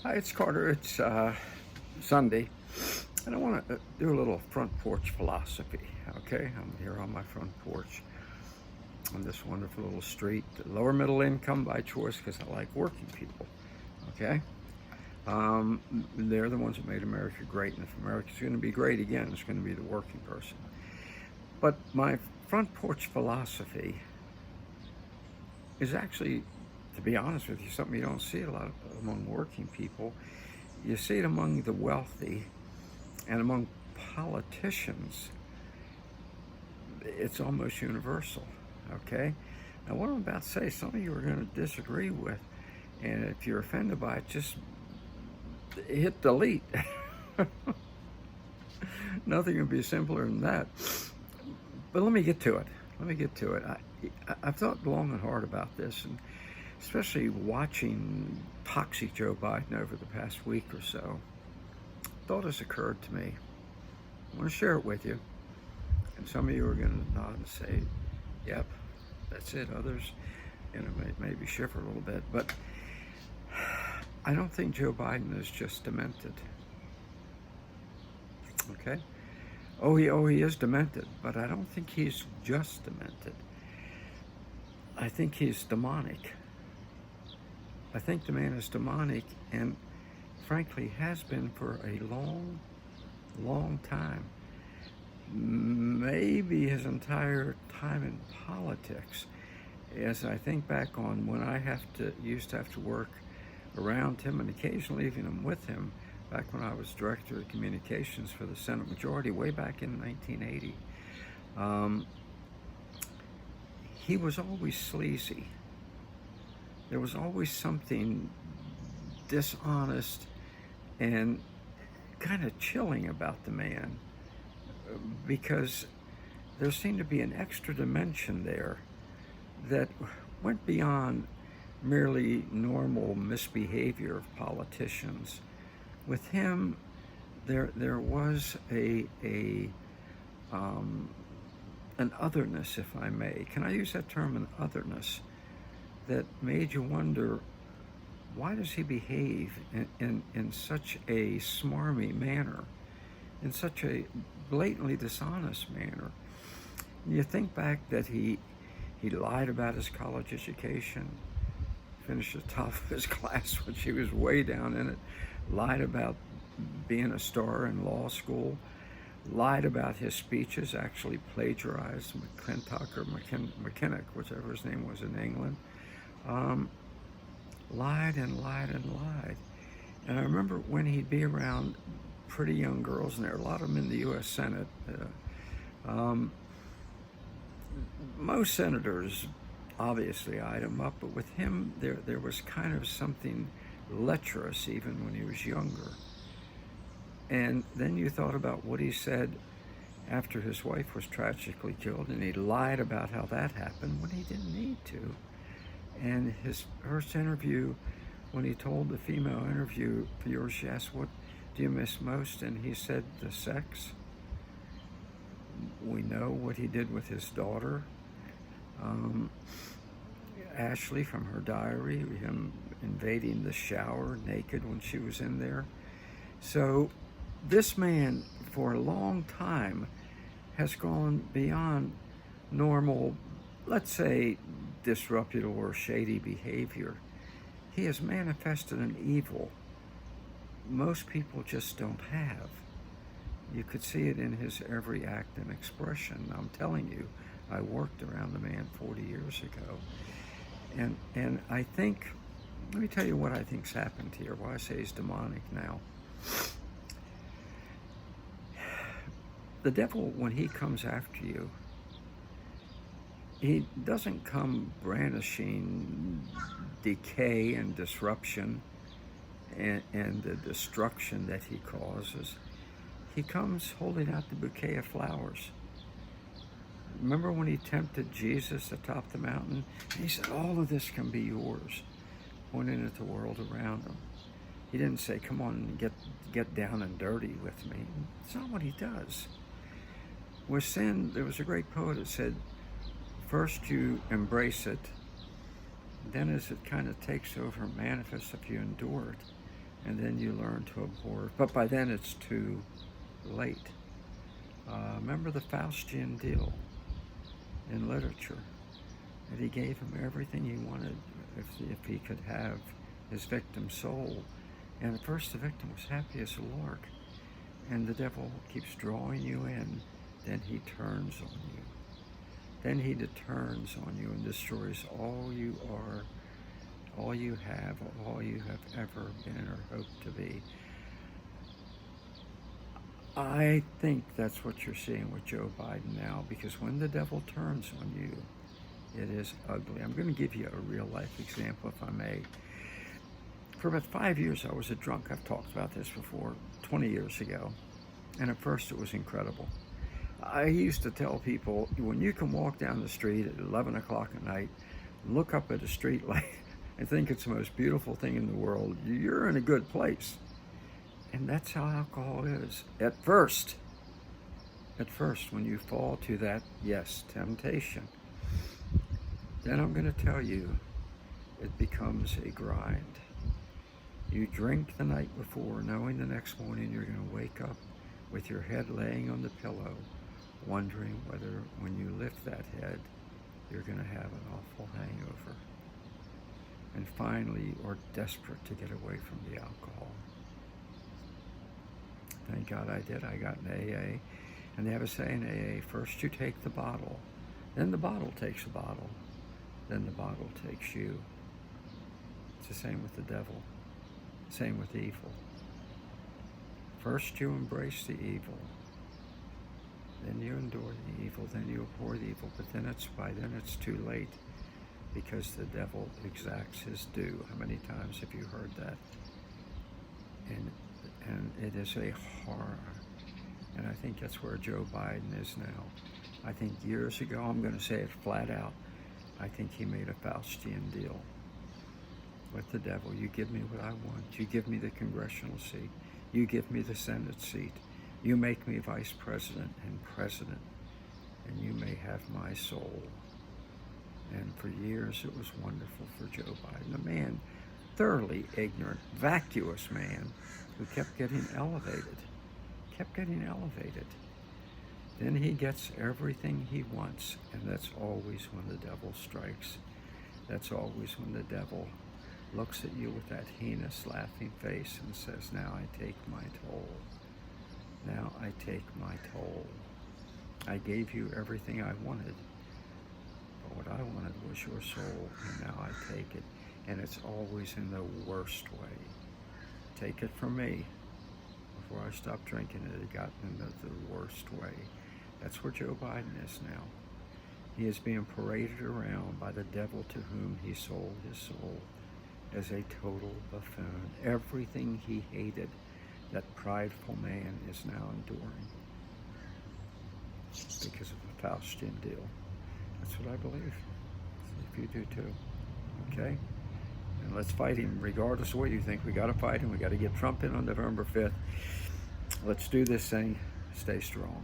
Hi, it's Carter. It's Sunday, and I want to do a little front porch philosophy. Okay, I'm here on my front porch on this wonderful little street. Lower middle income by choice because I like working people. Okay, um, they're the ones that made America great, and if America's going to be great again, it's going to be the working person. But my front porch philosophy is actually, to be honest with you, something you don't see a lot among working people. You see it among the wealthy and among politicians. It's almost universal. Okay? Now, what I'm about to say, some of you are going to disagree with, and if you're offended by it, just hit delete. Nothing can be simpler than that. But let me get to it. I've thought long and hard about this, and especially watching toxic Joe Biden over the past week or so. Thought has occurred to me. I want to share it with you. And some of you are going to nod and say, yep, that's it. Others, maybe shiver a little bit. But I don't think Joe Biden is just demented. Okay? He is demented, but I don't think he's just demented. I think he's demonic. I think the man is demonic and frankly has been for a long, long time. Maybe his entire time in politics. As I think back on when I used to have to work around him and occasionally even with him, back when I was director of communications for the Senate Majority way back in 1980, he was always sleazy. There was always something dishonest and kind of chilling about the man because there seemed to be an extra dimension there that went beyond merely normal misbehavior of politicians. With him, there was an otherness, if I may. Can I use that term, an otherness, that made you wonder, why does he behave in such a smarmy manner, in such a blatantly dishonest manner? And you think back that he lied about his college education, finished the top of his class when she was way down in it, lied about being a star in law school, lied about his speeches, actually plagiarized McClintock or McKinnock, whichever his name was in England. Lied and lied and lied. And I remember when he'd be around pretty young girls, and there are a lot of them in the U.S. Senate. Most senators obviously eyed him up, but with him, there was kind of something lecherous even when he was younger. And then you thought about what he said after his wife was tragically killed, and he lied about how that happened when he didn't need to. And his first interview, when he told the female interviewer, she asked, "What do you miss most?" And he said, "The sex." We know what he did with his daughter, Ashley, from her diary, him invading the shower naked when she was in there. So this man, for a long time, has gone beyond normal, let's say, disruptive or shady behavior. He has manifested an evil most people just don't have. You could see it in his every act and expression. I'm telling you, I worked around the man 40 years ago. And I think, let me tell you what I think's happened here, why I say he's demonic now. The devil, when he comes after you, he doesn't come brandishing decay and disruption and the destruction that he causes. He comes holding out the bouquet of flowers. Remember when he tempted Jesus atop the mountain? And he said, all of this can be yours, pointing at the world around him. He didn't say, come on, get down and dirty with me. It's not what he does. With sin, there was a great poet that said, first you embrace it, then as it kind of takes over, manifests if you endure it, and then you learn to abhor it. But by then it's too late. Remember the Faustian deal in literature, that he gave him everything he wanted if he could have his victim's soul. And at first the victim was happy as a lark, and the devil keeps drawing you in. Then he turns on you. Then he turns on you and destroys all you are, all you have ever been or hoped to be. I think that's what you're seeing with Joe Biden now, because when the devil turns on you, it is ugly. I'm going to give you a real life example, if I may. For about 5 years, I was a drunk. I've talked about this before, 20 years ago. And at first, it was incredible. I used to tell people, when you can walk down the street at 11 o'clock at night, look up at a street light, and think it's the most beautiful thing in the world, you're in a good place. And that's how alcohol is. At first, when you fall to that, yes, temptation, then I'm going to tell you, it becomes a grind. You drink the night before, knowing the next morning you're going to wake up with your head laying on the pillow, wondering whether when you lift that head, you're going to have an awful hangover. And finally, you're desperate to get away from the alcohol. Thank God I did. I got in AA. And they have a saying in AA, first you take the bottle, then the bottle takes the bottle, then the bottle takes you. It's the same with the devil. Same with evil. First you embrace the evil, then you endure the evil, then you abhor the evil, but then it's too late, because the devil exacts his due. How many times have you heard that? And it is a horror. And I think that's where Joe Biden is now. I think years ago, I'm going to say it flat out, I think he made a Faustian deal with the devil. You give me what I want. You give me the congressional seat. You give me the Senate seat. You make me vice president and president, and you may have my soul. And for years, it was wonderful for Joe Biden, a man, thoroughly ignorant, vacuous man, who kept getting elevated. Then he gets everything he wants, and that's always when the devil strikes. That's always when the devil looks at you with that heinous, laughing face and says, now I take my toll. Now I take my toll. I gave you everything I wanted, but what I wanted was your soul, and now I take it. And it's always in the worst way. Take it from me. Before I stopped drinking, it had gotten into the worst way. That's where Joe Biden is now. He is being paraded around by the devil to whom he sold his soul as a total buffoon. Everything he hated, that prideful man is now enduring because of a Faustian deal. That's what I believe. If you do too. Okay? And let's fight him, regardless of what you think. We got to fight him. We got to get Trump in on November 5th. Let's do this thing. Stay strong.